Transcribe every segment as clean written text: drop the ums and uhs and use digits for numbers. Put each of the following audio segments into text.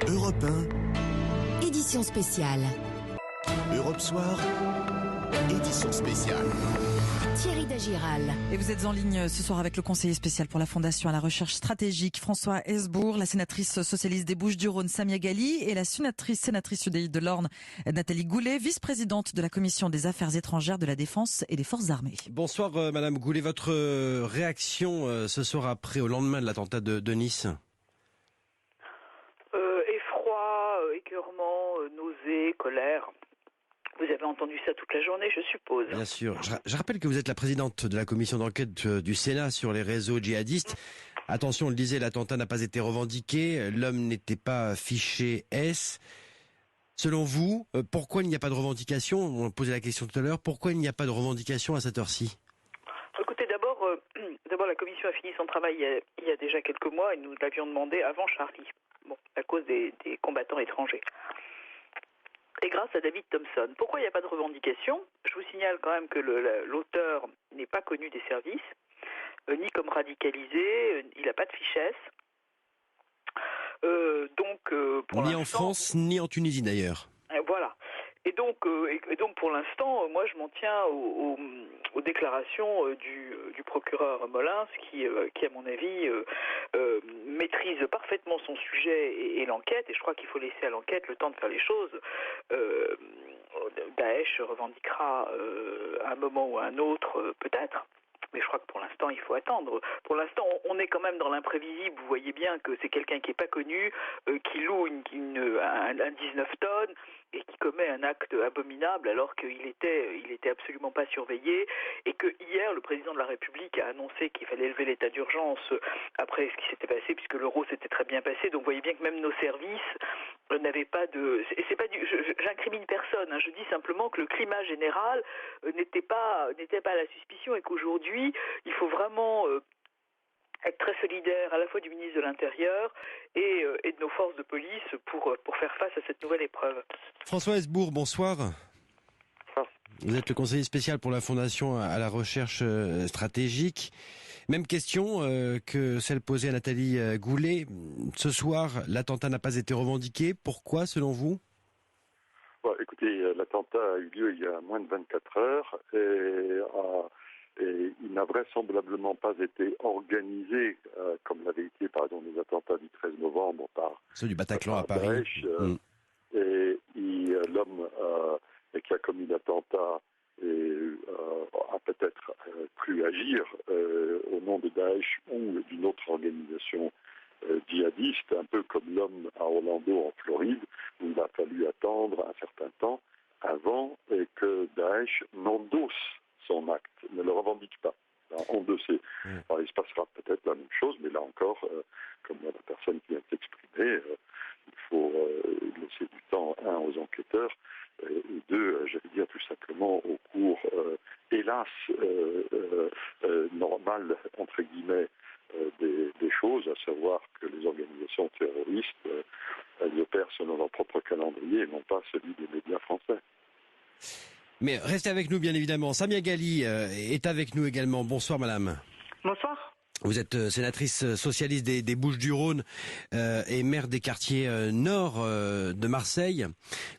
Europe 1, Édition spéciale. Europe Soir, édition spéciale. Thierry Dagiral. Et vous êtes en ligne ce soir avec le conseiller spécial pour la Fondation à la recherche stratégique, François Hesbourg, la sénatrice socialiste des Bouches-du-Rhône, Samia Ghali, et la sénatrice UDI de l'Orne, Nathalie Goulet, vice-présidente de la Commission des Affaires étrangères, de la Défense et des Forces armées. Bonsoir Madame Goulet, votre réaction ce soir après, au lendemain de l'attentat de Nice? Effroi, écœurement, nausée, colère. Vous avez entendu ça toute la journée, je suppose. Bien sûr. Je rappelle que vous êtes la présidente de la commission d'enquête du Sénat sur les réseaux djihadistes. Attention, on le disait, l'attentat n'a pas été revendiqué, l'homme n'était pas fiché S. Selon vous, pourquoi il n'y a pas de revendication? On posait la question tout à l'heure. Pourquoi il n'y a pas de revendication à cette heure-ci? Écoutez, d'abord, la commission a fini son travail il y a déjà quelques mois et nous l'avions demandé avant Charlie, à cause des combattants étrangers. Et grâce à David Thompson. Pourquoi il n'y a pas de revendication? Je vous signale quand même que l'auteur n'est pas connu des services, ni comme radicalisé, il n'a pas de fichesse. Ni en France, ni en Tunisie d'ailleurs. Voilà. Et donc pour l'instant, moi je m'en tiens aux déclarations du procureur Molins qui à mon avis maîtrise parfaitement son sujet et l'enquête, et je crois qu'il faut laisser à l'enquête le temps de faire les choses. Daesh revendiquera à un moment ou à un autre peut-être. Mais je crois que pour l'instant, il faut attendre. Pour l'instant, on est quand même dans l'imprévisible. Vous voyez bien que c'est quelqu'un qui n'est pas connu, qui loue un 19 tonnes et qui commet un acte abominable alors qu'il était absolument pas surveillé, et que hier, le président de la République a annoncé qu'il fallait lever l'état d'urgence après ce qui s'était passé, puisque l'euro s'était très bien passé. Donc vous voyez bien que même nos services n'avaient pas de... J'incrimine personne, hein. Je dis simplement que le climat général n'était pas à la suspicion, et qu'aujourd'hui, il faut vraiment être très solidaire à la fois du ministre de l'Intérieur et de nos forces de police pour faire face à cette nouvelle épreuve. François Hesbourg, bonsoir. Vous êtes le conseiller spécial pour la Fondation à la recherche stratégique. Même question que celle posée à Nathalie Goulet. Ce soir, l'attentat n'a pas été revendiqué. Pourquoi, selon vous? Écoutez, l'attentat a eu lieu il y a moins de 24 heures et il n'a vraisemblablement pas été organisé comme l'avait été par exemple les attentats du 13 novembre par ceux du Bataclan à Paris. Daesh, et l'homme qui a commis l'attentat a peut-être cru agir au nom de Daesh ou d'une autre organisation djihadiste, un peu comme l'homme à Orlando en Floride, où il a fallu attendre un certain temps avant que Daesh n'endosse son acte, ne le revendique pas. Alors, il se passera peut-être la même chose, mais là encore, comme la personne qui vient de s'exprimer, il faut laisser du temps, un, aux enquêteurs, et deux, j'allais dire tout simplement au cours, hélas, normal, entre guillemets, des choses, à savoir que les organisations terroristes, elles opèrent selon leur propre calendrier et non pas celui des médias français. Mais restez avec nous, bien évidemment. Samia Ghali est avec nous également. Bonsoir, madame. Bonsoir. Vous êtes sénatrice socialiste des Bouches-du-Rhône et maire des quartiers nord de Marseille.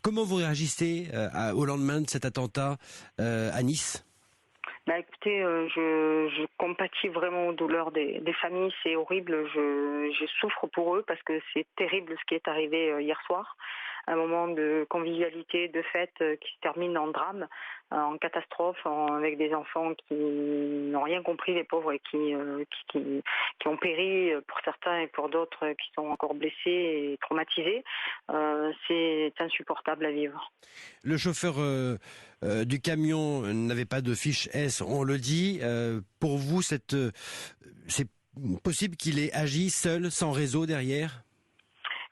Comment vous réagissez au lendemain de cet attentat à Nice? Écoutez, je compatis vraiment aux douleurs des familles, c'est horrible, je souffre pour eux parce que c'est terrible ce qui est arrivé hier soir. Un moment de convivialité, de fête qui se termine en drame, en catastrophe, avec des enfants qui n'ont rien compris, les pauvres, et qui ont péri pour certains et pour d'autres qui sont encore blessés et traumatisés. C'est insupportable à vivre. Le chauffeur du camion n'avait pas de fiche S, on le dit. Pour vous, c'est possible qu'il ait agi seul, sans réseau derrière?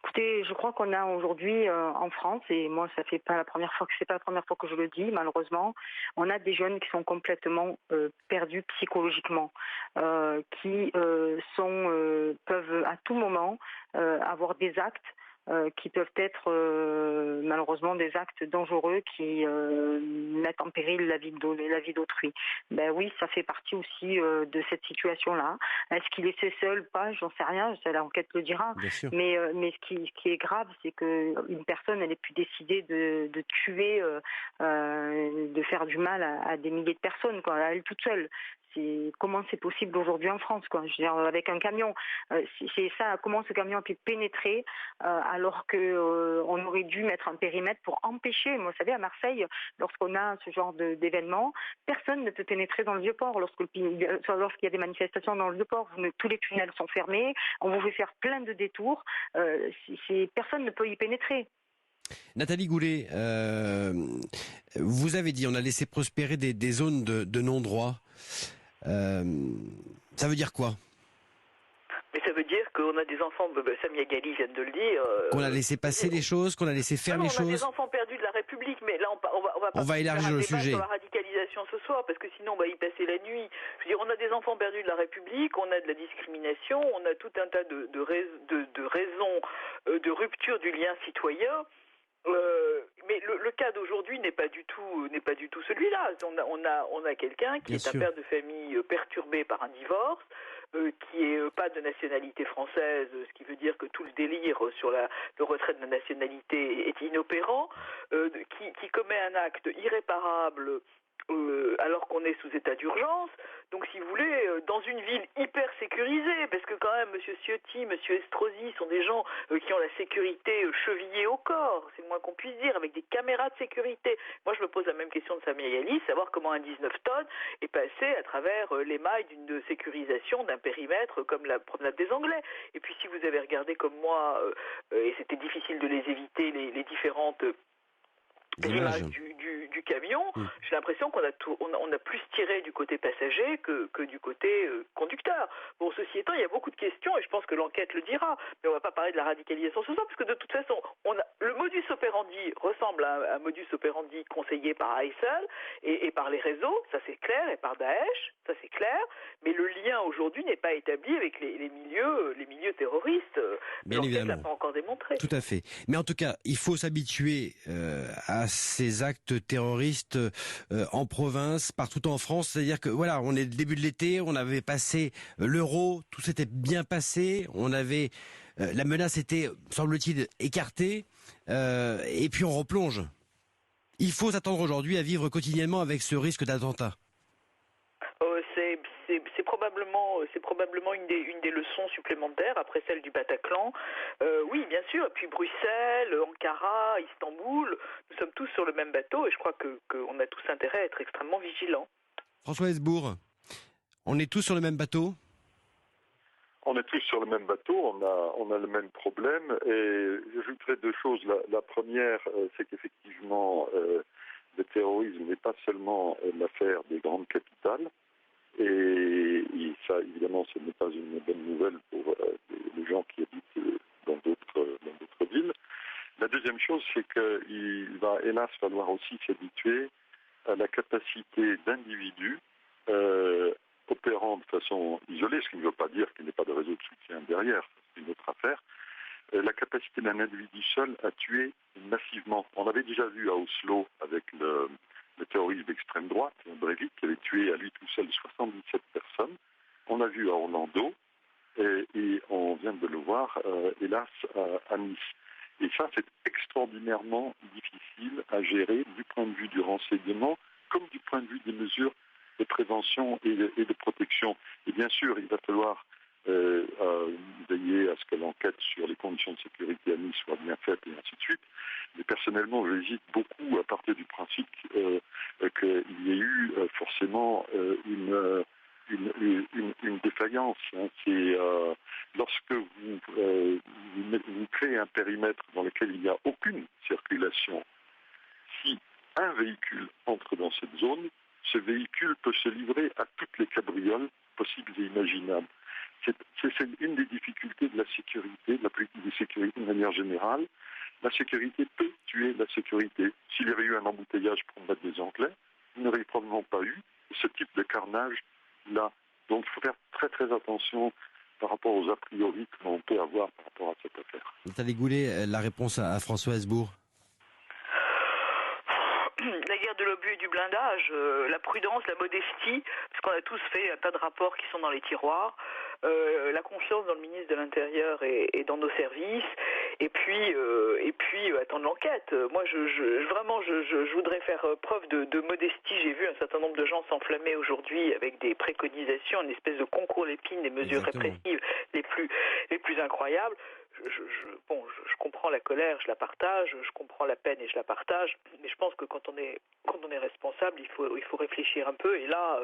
Écoutez, je crois qu'on a aujourd'hui en France, et moi c'est pas la première fois que je le dis, malheureusement, on a des jeunes qui sont complètement perdus psychologiquement, qui peuvent à tout moment avoir des actes qui peuvent être malheureusement des actes dangereux qui mettent en péril la vie d'autrui. Ben oui, ça fait partie aussi de cette situation-là. Est-ce qu'il était seul? Pas, j'en sais rien. L'enquête le dira. Bien sûr. Mais ce qui est grave, c'est qu'une personne, elle ait pu décider de tuer, de faire du mal à des milliers de personnes, quoi, à elle toute seule. Comment c'est possible aujourd'hui en France, quoi. Je veux dire, avec un camion, c'est ça. Comment ce camion a pu pénétrer alors que on aurait dû mettre un périmètre pour empêcher. Moi, vous savez, à Marseille, lorsqu'on a ce genre d'événement, personne ne peut pénétrer dans le Vieux-Port. Lorsqu'il y a des manifestations dans le Vieux-Port, tous les tunnels sont fermés. On vous fait faire plein de détours. Personne ne peut y pénétrer. Nathalie Goulet, vous avez dit on a laissé prospérer des zones de non-droit. Ça veut dire quoi? Mais ça veut dire qu'on a des enfants, Samia Ghali vient de le dire. Qu'on a laissé passer les choses, qu'on a laissé faire les choses. On a des enfants perdus de la République, mais là on va élargir le sujet sur la radicalisation ce soir, parce que sinon on va y passer la nuit. Je veux dire, on a des enfants perdus de la République, on a de la discrimination, on a tout un tas de raisons de rupture du lien citoyen. Mais le cas d'aujourd'hui n'est pas du tout celui-là. On a quelqu'un qui est un père de famille perturbé par un divorce, qui est pas de nationalité française, ce qui veut dire que tout le délire sur le retrait de la nationalité est inopérant, qui commet un acte irréparable alors qu'on est sous état d'urgence. Donc, si vous voulez, dans une ville hyper sécurisée, parce que quand même, M. Ciotti, M. Estrosi sont des gens qui ont la sécurité chevillée au corps, c'est le moins qu'on puisse dire, avec des caméras de sécurité. Moi, je me pose la même question de Samia Ghali, savoir comment un 19 tonnes est passé à travers les mailles d'une sécurisation d'un périmètre comme la promenade des Anglais. Et puis, si vous avez regardé comme moi, et c'était difficile de les éviter, les différentes images du camion, j'ai l'impression qu'on a plus tiré du côté passager que du côté conducteur. Bon, ceci étant, il y a beaucoup de questions et je pense que l'enquête le dira, mais on ne va pas parler de la radicalisation ce soir, parce que de toute façon, le modus operandi ressemble à un modus operandi conseillé par ISIL et par les réseaux, ça c'est clair, et par Daesh, ça c'est clair, mais le lien aujourd'hui n'est pas établi avec les milieux terroristes. Bien l'enquête évidemment. l'a pas encore démontré. Tout à fait. Mais en tout cas, il faut s'habituer à ces actes terroristes en province, partout en France. C'est-à-dire que voilà, on est le début de l'été, on avait passé l'euro, tout s'était bien passé, on avait la menace était, semble-t-il, écartée, et puis on replonge. Il faut s'attendre aujourd'hui à vivre quotidiennement avec ce risque d'attentat. C'est probablement une des leçons supplémentaires après celle du Bataclan. Oui, bien sûr. Et puis Bruxelles, Ankara, Istanbul, nous sommes tous sur le même bateau et je crois qu'on a tous intérêt à être extrêmement vigilants. François Hesbourg, on est tous sur le même bateau? On est tous sur le même bateau, on a le même problème et j'ajouterais deux choses. La première, c'est qu'effectivement, le terrorisme n'est pas seulement l'affaire des grandes capitales. Et ça, évidemment, ce n'est pas une bonne nouvelle pour les gens qui habitent dans d'autres villes. La deuxième chose, c'est qu'il va hélas falloir aussi s'habituer à la capacité d'individus opérant de façon isolée, ce qui ne veut pas dire qu'il n'y ait pas de réseau de soutien derrière, c'est une autre affaire, la capacité d'un individu seul à tuer massivement. On avait déjà vu à Oslo avec le terrorisme d'extrême droite, Breivik, qui avait tué à lui tout seul 77 personnes. On a vu à Orlando et on vient de le voir, hélas, à Nice. Et ça, c'est extraordinairement difficile à gérer du point de vue du renseignement comme du point de vue des mesures de prévention et de protection. Et bien sûr, il va falloir veiller à ce que l'enquête sur les conditions de sécurité à Nice soit bien faite et ainsi de suite. Mais personnellement, j'hésite beaucoup à partir du principe qu'il y ait eu forcément une défaillance. Hein. C'est lorsque vous créez un périmètre dans lequel il n'y a aucune circulation, si un véhicule entre dans cette zone, ce véhicule peut se livrer à toutes les cabrioles possibles et imaginables. C'est une des difficultés de la sécurité, de la politique de sécurité de manière générale. La sécurité peut tuer la sécurité. S'il y avait eu un embouteillage pour mettre des Anglais, il n'y aurait probablement pas eu ce type de carnage-là. Donc il faut faire très très attention par rapport aux a priori que l'on peut avoir par rapport à cette affaire. Nathalie Goulet, la réponse à François Hesbourg. La guerre de l'obus et du blindage, la prudence, la modestie, parce qu'on a tous fait un tas de rapports qui sont dans les tiroirs, la confiance dans le ministre de l'Intérieur et dans nos services, et puis attendre l'enquête. Moi, je voudrais faire preuve de modestie. J'ai vu un certain nombre de gens s'enflammer aujourd'hui avec des préconisations, une espèce de concours l'épine des mesures répressives les plus incroyables. Je comprends la colère, je la partage, je comprends la peine et je la partage, mais je pense que quand on est responsable, il faut réfléchir un peu, et là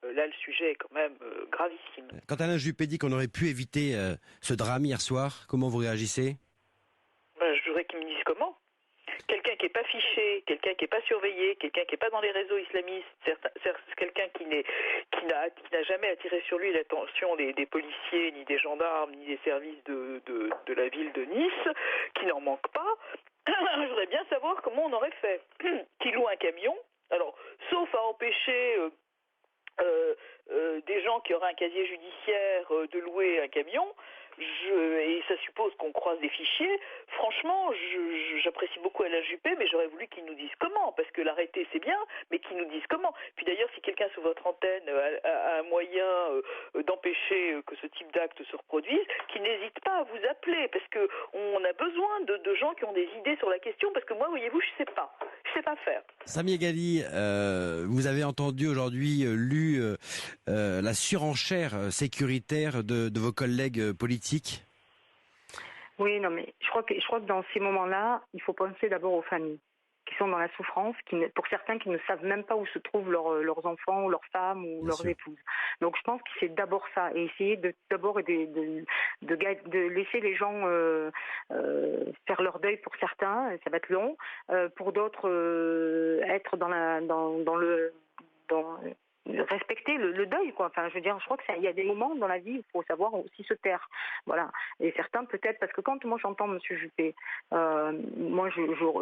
le sujet est quand même gravissime. Quand Alain Juppé dit qu'on aurait pu éviter ce drame hier soir, comment vous réagissez ? Je voudrais qu'il me dise comment. Quelqu'un qui n'est pas fiché, quelqu'un qui n'est pas surveillé, quelqu'un qui n'est pas dans les réseaux islamistes, quelqu'un qui n'a jamais attiré sur lui l'attention des policiers, ni des gendarmes, ni des services de la ville de Nice, qui n'en manque pas. Je voudrais bien savoir comment on aurait fait. Qui loue un camion, alors, sauf à empêcher des gens qui auraient un casier judiciaire de louer un camion, et ça suppose qu'on croise des fichiers. Franchement, j'apprécie beaucoup Alain Juppé, mais j'aurais voulu qu'il nous dise comment, parce que l'arrêter c'est bien, mais qu'il nous dise comment. Puis d'ailleurs, si quelqu'un sous votre antenne a un moyen d'empêcher que ce type d'acte se reproduise, qu'il n'hésite pas à vous appeler, parce que on a besoin de gens qui ont des idées sur la question, parce que moi, voyez-vous, je sais pas faire. Samia Ghali, vous avez entendu aujourd'hui, lu la surenchère sécuritaire de vos collègues politiques. Oui, non, mais je crois que dans ces moments-là, il faut penser d'abord aux familles qui sont dans la souffrance, pour certains qui ne savent même pas où se trouvent leurs enfants ou leurs femmes ou Bien leurs sûr. épouses. Donc je pense que c'est d'abord ça, et essayer de laisser les gens faire leur deuil pour certains, ça va être long, pour d'autres être respecter le deuil, quoi. Enfin, je veux dire, je crois qu'il y a des moments dans la vie où il faut savoir aussi se taire. Voilà. Et certains, peut-être, parce que quand moi j'entends M. Juppé, moi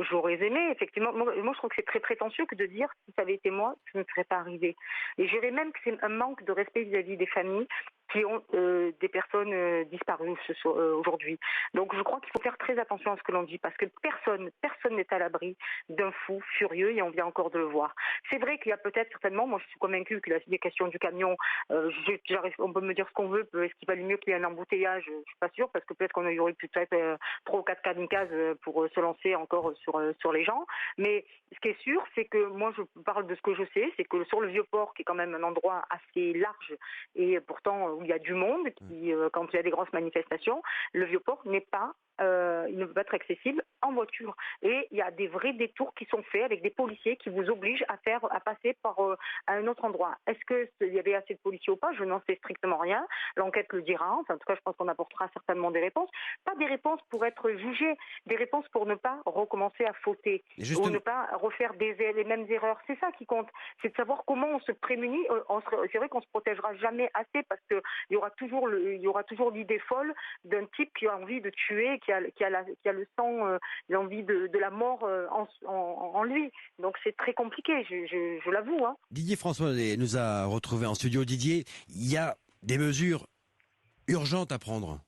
j'aurais aimé, effectivement, moi je trouve que c'est très prétentieux que de dire, si ça avait été moi, ça ne serait pas arrivé. Et je dirais même que c'est un manque de respect vis-à-vis des familles qui ont des personnes disparues aujourd'hui. Donc je crois qu'il faut faire très attention à ce que l'on dit, parce que personne n'est à l'abri d'un fou furieux, et on vient encore de le voir. C'est vrai qu'il y a peut-être certainement, moi je suis convaincue que la question du camion, on peut me dire ce qu'on veut, est-ce qu'il valait mieux qu'il y ait un embouteillage, je suis pas sûre, parce que peut-être qu'on aurait pu peut-être 3 ou 4 kamikazes pour se lancer encore sur les gens. Mais ce qui est sûr, c'est que moi je parle de ce que je sais, c'est que sur le Vieux-Port, qui est quand même un endroit assez large, et pourtant où il y a du monde, quand il y a des grosses manifestations, le Vieux-Port n'est pas il ne peut pas être accessible en voiture. Et il y a des vrais détours qui sont faits avec des policiers qui vous obligent à passer par à un autre endroit. Est-ce qu'il y avait assez de policiers ou pas? Je n'en sais strictement rien. L'enquête le dira. Enfin, en tout cas, je pense qu'on apportera certainement des réponses. Pas des réponses pour être jugé, des réponses pour ne pas recommencer à fauter ou ne pas refaire les mêmes erreurs. C'est ça qui compte. C'est de savoir comment on se prémunit. C'est vrai qu'on se protégera jamais assez, parce que il y aura toujours l'idée folle d'un type qui a envie de tuer, qui a le sang, l'envie de la mort en lui. Donc c'est très compliqué, je l'avoue. Hein. Didier François nous a retrouvés en studio. Didier, il y a des mesures urgentes à prendre.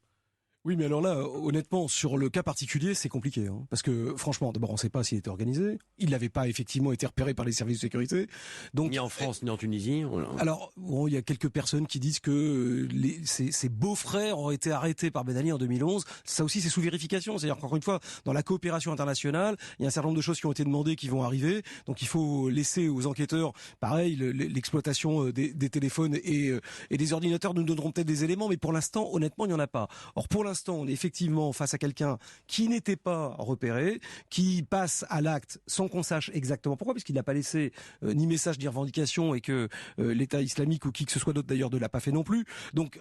Oui, mais alors là, honnêtement, sur le cas particulier, c'est compliqué. Hein, parce que, franchement, d'abord, on ne sait pas s'il était organisé. Il n'avait pas effectivement été repéré par les services de sécurité. Donc, ni en France, ni en Tunisie. Alors, bon, il y a quelques personnes qui disent que ses beaux-frères ont été arrêtés par Ben Ali en 2011. Ça aussi, c'est sous vérification. C'est-à-dire qu'encore une fois, dans la coopération internationale, il y a un certain nombre de choses qui ont été demandées qui vont arriver. Donc, il faut laisser aux enquêteurs, pareil, l'exploitation des téléphones et des ordinateurs nous donneront peut-être des éléments. Mais pour l'instant, honnêtement, il n'y en a pas. Or, pour l'instant, on est effectivement face à quelqu'un qui n'était pas repéré, qui passe à l'acte sans qu'on sache exactement pourquoi, puisqu'il n'a pas laissé ni message ni revendication, et que l'État islamique ou qui que ce soit d'autre d'ailleurs ne l'a pas fait non plus. Donc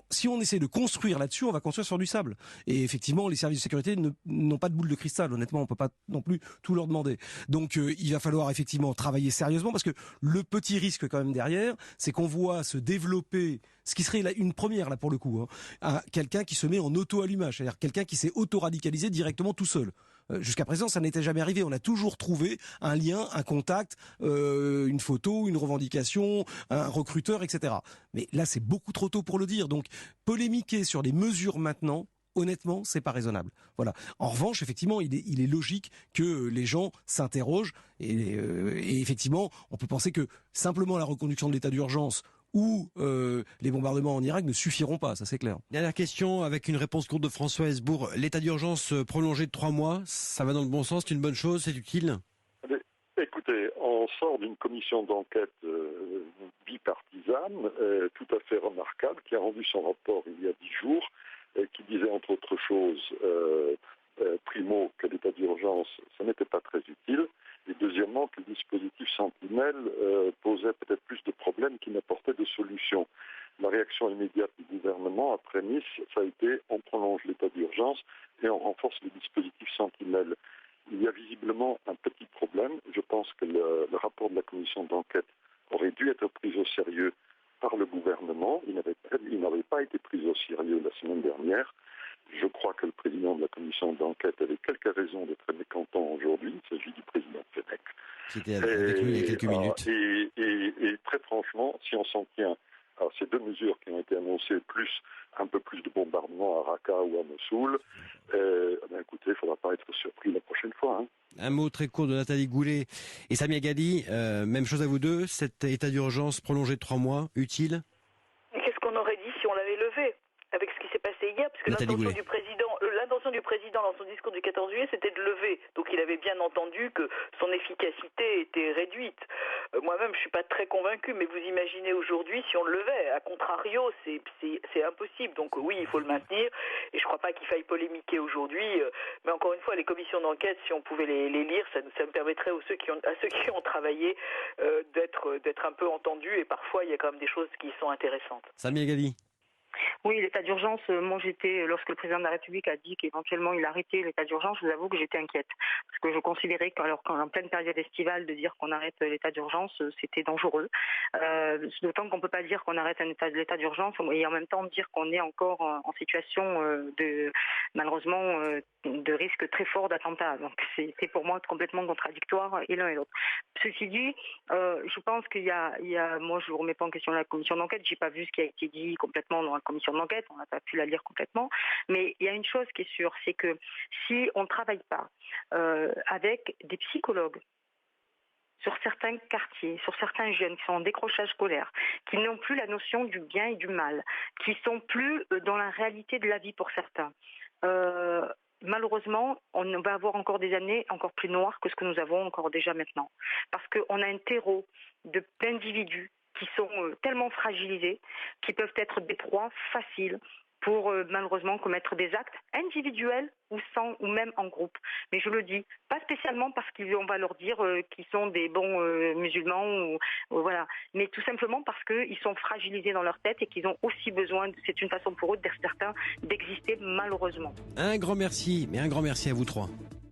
si on essaie de construire là-dessus, on va construire sur du sable. Et effectivement, les services de sécurité n'ont pas de boule de cristal. Honnêtement, on peut pas non plus tout leur demander. Donc il va falloir effectivement travailler sérieusement, parce que le petit risque quand même derrière, c'est qu'on voit se développer ce qui serait une première là pour le coup, hein, quelqu'un qui se met en auto-allumage, c'est-à-dire quelqu'un qui s'est auto-radicalisé directement tout seul. Jusqu'à présent, ça n'était jamais arrivé. On a toujours trouvé un lien, un contact, une photo, une revendication, un recruteur, etc. Mais là, c'est beaucoup trop tôt pour le dire. Donc, polémiquer sur les mesures maintenant, honnêtement, c'est pas raisonnable. Voilà. En revanche, effectivement, il est logique que les gens s'interrogent et effectivement, on peut penser que simplement la reconduction de l'état d'urgence ou les bombardements en Irak ne suffiront pas, ça c'est clair. Dernière question avec une réponse courte de François Hesbourg. L'état d'urgence prolongé de 3 mois, ça va dans le bon sens, c'est une bonne chose, c'est utile? Écoutez, on sort d'une commission d'enquête bipartisane, tout à fait remarquable, qui a rendu son rapport il y a 10 jours, qui disait entre autres choses, primo, que l'état d'urgence, ça n'était pas très utile, et deuxièmement, que le dispositif Sentinelle posait peut-être plus de problèmes qu'il n'apportait de solutions. La réaction immédiate du gouvernement après Nice, ça a été on prolonge l'état d'urgence et on renforce le dispositif Sentinelle. Il y a visiblement un petit problème. Je pense que le rapport de la commission d'enquête aurait dû être pris au sérieux par le gouvernement. Il n'avait pas été pris au sérieux la semaine dernière. Je crois que le président de la commission d'enquête avait quelques raisons d'être mécontent aujourd'hui. Il s'agit du président Fenech. C'était avec lui il y a quelques minutes. Et très franchement, si on s'en tient à ces deux mesures qui ont été annoncées, plus un peu plus de bombardements à Raqqa ou à Mossoul, écoutez, il ne faudra pas être surpris la prochaine fois. Hein. Un mot très court de Nathalie Goulet et Samia Ghali. Même chose à vous deux, cet état d'urgence prolongé de 3 mois, utile? Qu'est-ce qu'on aurait dit si on l'avait levé avec ce qui s'est passé hier? Parce que l'intention du président dans son discours du 14 juillet, c'était de lever. Donc il avait bien entendu que son efficacité était réduite. Moi-même, je suis pas très convaincu, mais vous imaginez aujourd'hui si on le levait. À contrario, c'est impossible. Donc oui, il faut le maintenir. Et je crois pas qu'il faille polémiquer aujourd'hui. Mais encore une fois, les commissions d'enquête, si on pouvait les lire, ça me permettrait à ceux qui ont travaillé d'être un peu entendus. Et parfois, il y a quand même des choses qui sont intéressantes. Samia Ghali. Oui, l'état d'urgence, moi lorsque le président de la République a dit qu'éventuellement il arrêtait l'état d'urgence, je vous avoue que j'étais inquiète. Parce que je considérais qu'en pleine période estivale, de dire qu'on arrête l'état d'urgence, c'était dangereux. D'autant qu'on ne peut pas dire qu'on arrête l'état d'urgence et en même temps dire qu'on est encore en situation malheureusement, de risque très fort d'attentat. Donc c'est pour moi complètement contradictoire et l'un et l'autre. Ceci dit, je pense qu'il y a, moi je ne remets pas en question la commission d'enquête, j'ai pas vu ce qui a été dit complètement dans la commission d'enquête, on n'a pas pu la lire complètement, mais il y a une chose qui est sûre, c'est que si on ne travaille pas avec des psychologues sur certains quartiers, sur certains jeunes qui sont en décrochage scolaire, qui n'ont plus la notion du bien et du mal, qui sont plus dans la réalité de la vie pour certains, malheureusement, on va avoir encore des années encore plus noires que ce que nous avons encore déjà maintenant. Parce qu'on a un terreau d'individus qui sont tellement fragilisés, qui peuvent être des proies faciles pour malheureusement commettre des actes individuels ou même en groupe. Mais je le dis, pas spécialement parce qu'on va leur dire qu'ils sont des bons musulmans, voilà, mais tout simplement parce qu'ils sont fragilisés dans leur tête et qu'ils ont aussi besoin, c'est une façon pour eux, certains, d'exister malheureusement. Un grand merci à vous trois.